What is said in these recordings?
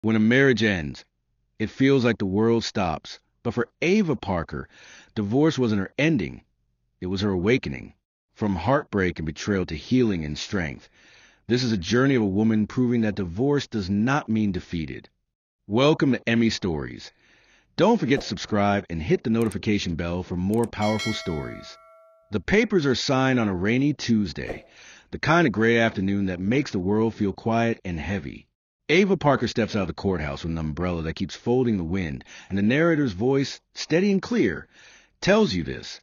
When a marriage ends, it feels like the world stops. But for Ava Parker, divorce wasn't her ending, it was her awakening. From heartbreak and betrayal to healing and strength, this is a journey of a woman proving that divorce does not mean defeated. Welcome to Emmy Stories. Don't forget to subscribe and hit the notification bell for more powerful stories. The papers are signed on a rainy Tuesday, the kind of gray afternoon that makes the world feel quiet and heavy. Ava Parker steps out of the courthouse with an umbrella that keeps folding the wind, and the narrator's voice, steady and clear, tells you this.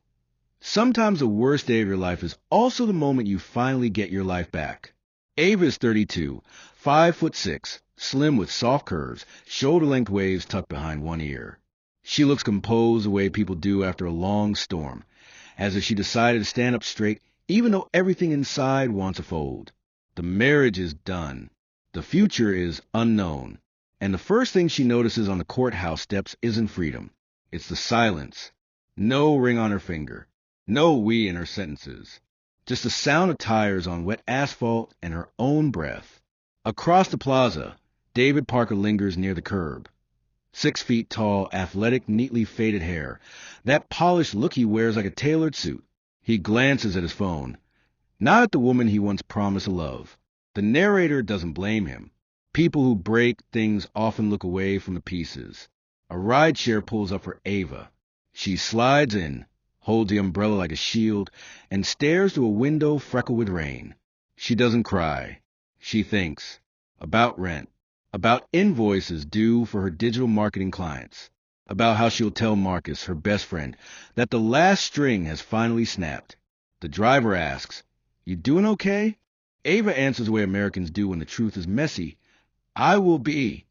Sometimes the worst day of your life is also the moment you finally get your life back. Ava is 32, 5'6", slim with soft curves, shoulder-length waves tucked behind one ear. She looks composed the way people do after a long storm, as if she decided to stand up straight even though everything inside wants to fold. The marriage is done. The future is unknown. And the first thing she notices on the courthouse steps isn't freedom. It's the silence. No ring on her finger. No we in her sentences. Just the sound of tires on wet asphalt and her own breath. Across the plaza, David Parker lingers near the curb. 6 feet tall, athletic, neatly faded hair. That polished look he wears like a tailored suit. He glances at his phone. Not at the woman he once promised to love. The narrator doesn't blame him. People who break things often look away from the pieces. A rideshare pulls up for Ava. She slides in, holds the umbrella like a shield, and stares through a window freckled with rain. She doesn't cry. She thinks. About rent. About invoices due for her digital marketing clients. About how she'll tell Marcus, her best friend, that the last string has finally snapped. The driver asks, "You doing okay?" Ava answers the way Americans do when the truth is messy. "I will be."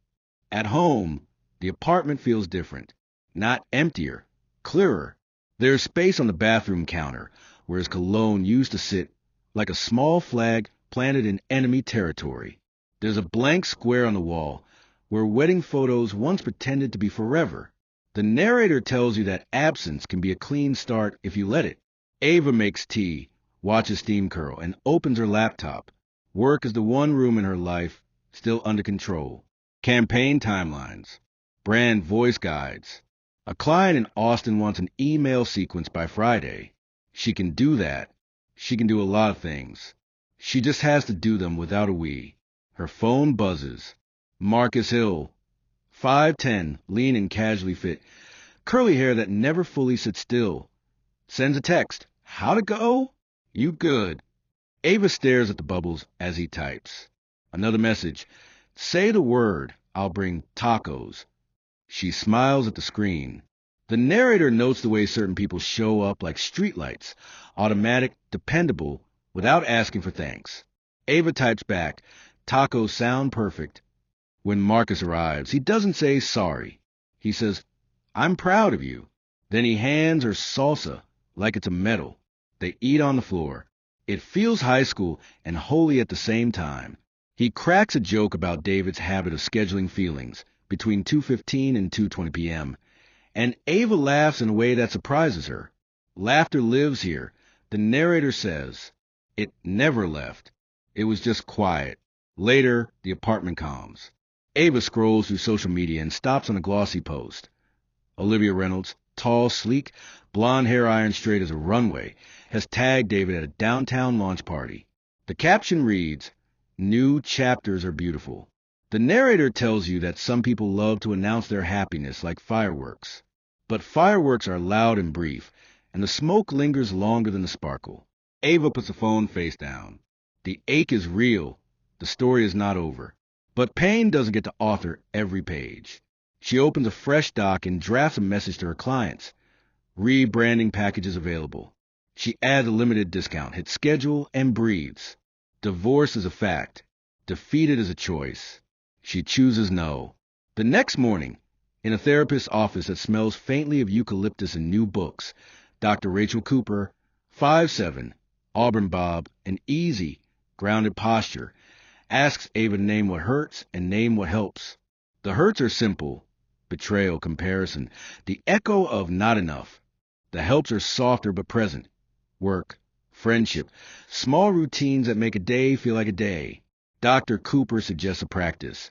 At home, the apartment feels different. Not emptier, clearer. There's space on the bathroom counter, where his cologne used to sit, like a small flag planted in enemy territory. There's a blank square on the wall, where wedding photos once pretended to be forever. The narrator tells you that absence can be a clean start if you let it. Ava makes tea, watches steam curl, and opens her laptop. Work is the one room in her life still under control. Campaign timelines. Brand voice guides. A client in Austin wants an email sequence by Friday. She can do that. She can do a lot of things. She just has to do them without a we. Her phone buzzes. Marcus Hill. 5'10", lean and casually fit. Curly hair that never fully sits still. Sends a text. "How'd it go?" "You good." Ava stares at the bubbles as he types. Another message. "Say the word. I'll bring tacos." She smiles at the screen. The narrator notes the way certain people show up like streetlights, automatic, dependable, without asking for thanks. Ava types back, "Tacos sound perfect." When Marcus arrives, he doesn't say sorry. He says, "I'm proud of you." Then he hands her salsa like it's a medal. They eat on the floor. It feels high school and holy at the same time. He cracks a joke about David's habit of scheduling feelings between 2:15 and 2:20 p.m., and Ava laughs in a way that surprises her. Laughter lives here. The narrator says, "It never left. It was just quiet." Later, the apartment calms. Ava scrolls through social media and stops on a glossy post. Olivia Reynolds, tall, sleek, blonde hair ironed straight as a runway, has tagged David at a downtown launch party. The caption reads, "New chapters are beautiful." The narrator tells you that some people love to announce their happiness like fireworks. But fireworks are loud and brief, and the smoke lingers longer than the sparkle. Ava puts the phone face down. The ache is real. The story is not over. But pain doesn't get to author every page. She opens a fresh doc and drafts a message to her clients. Rebranding packages available. She adds a limited discount, hits schedule, and breathes. Divorce is a fact. Defeated is a choice. She chooses no. The next morning, in a therapist's office that smells faintly of eucalyptus and new books, Dr. Rachel Cooper, 5'7", auburn bob, an easy, grounded posture, asks Ava to name what hurts and name what helps. The hurts are simple. Betrayal, comparison, the echo of not enough. The helps are softer but present. Work, friendship, small routines that make a day feel like a day. Dr. Cooper suggests a practice.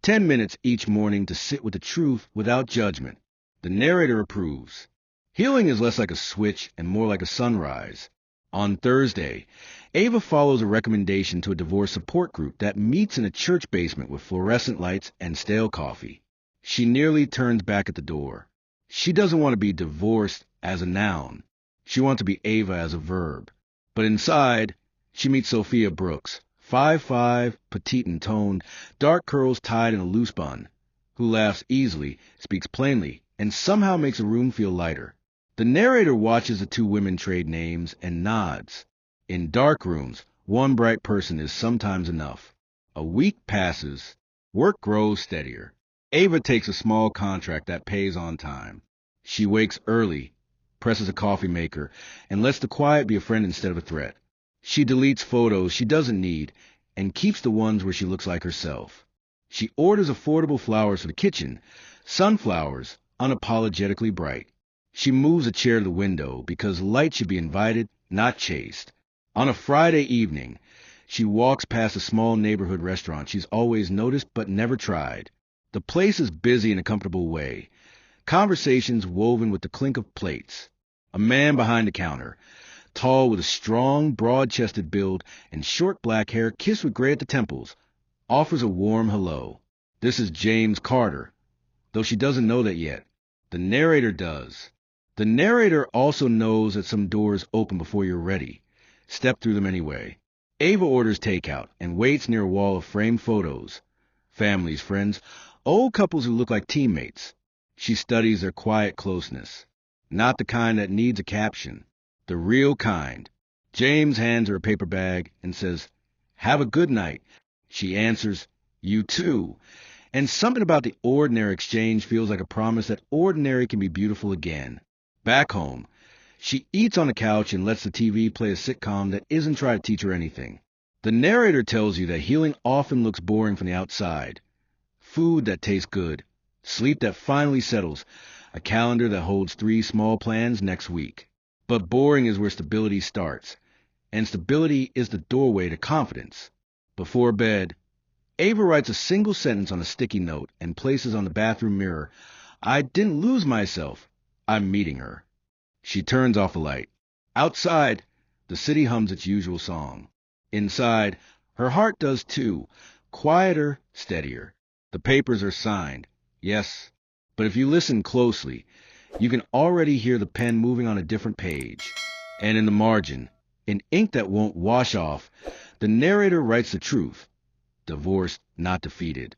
10 minutes each morning to sit with the truth without judgment. The narrator approves. Healing is less like a switch and more like a sunrise. On Thursday, Ava follows a recommendation to a divorce support group that meets in a church basement with fluorescent lights and stale coffee. She nearly turns back at the door. She doesn't want to be divorced as a noun. She wants to be Ava as a verb. But inside, she meets Sophia Brooks, 5'5", petite and toned, dark curls tied in a loose bun, who laughs easily, speaks plainly, and somehow makes a room feel lighter. The narrator watches the two women trade names and nods. In dark rooms, one bright person is sometimes enough. A week passes. Work grows steadier. Ava takes a small contract that pays on time. She wakes early, presses a coffee maker, and lets the quiet be a friend instead of a threat. She deletes photos she doesn't need and keeps the ones where she looks like herself. She orders affordable flowers for the kitchen, sunflowers, unapologetically bright. She moves a chair to the window because light should be invited, not chased. On a Friday evening, she walks past a small neighborhood restaurant she's always noticed but never tried. The place is busy in a comfortable way. Conversations woven with the clink of plates. A man behind the counter, tall with a strong, broad-chested build and short black hair kissed with gray at the temples, offers a warm hello. This is James Carter, though she doesn't know that yet. The narrator does. The narrator also knows that some doors open before you're ready. Step through them anyway. Ava orders takeout and waits near a wall of framed photos. Families, friends, old couples who look like teammates. She studies their quiet closeness. Not the kind that needs a caption. The real kind. James hands her a paper bag and says, "Have a good night." She answers, "You too." And something about the ordinary exchange feels like a promise that ordinary can be beautiful again. Back home, she eats on the couch and lets the TV play a sitcom that isn't trying to teach her anything. The narrator tells you that healing often looks boring from the outside. Food that tastes good, sleep that finally settles, a calendar that holds 3 small plans next week. But boring is where stability starts, and stability is the doorway to confidence. Before bed, Ava writes a single sentence on a sticky note and places on the bathroom mirror, "I didn't lose myself. I'm meeting her." She turns off the light. Outside, the city hums its usual song. Inside, her heart does too, quieter, steadier. The papers are signed, yes, but if you listen closely, you can already hear the pen moving on a different page. And in the margin, in ink that won't wash off, the narrator writes the truth. Divorced, not defeated.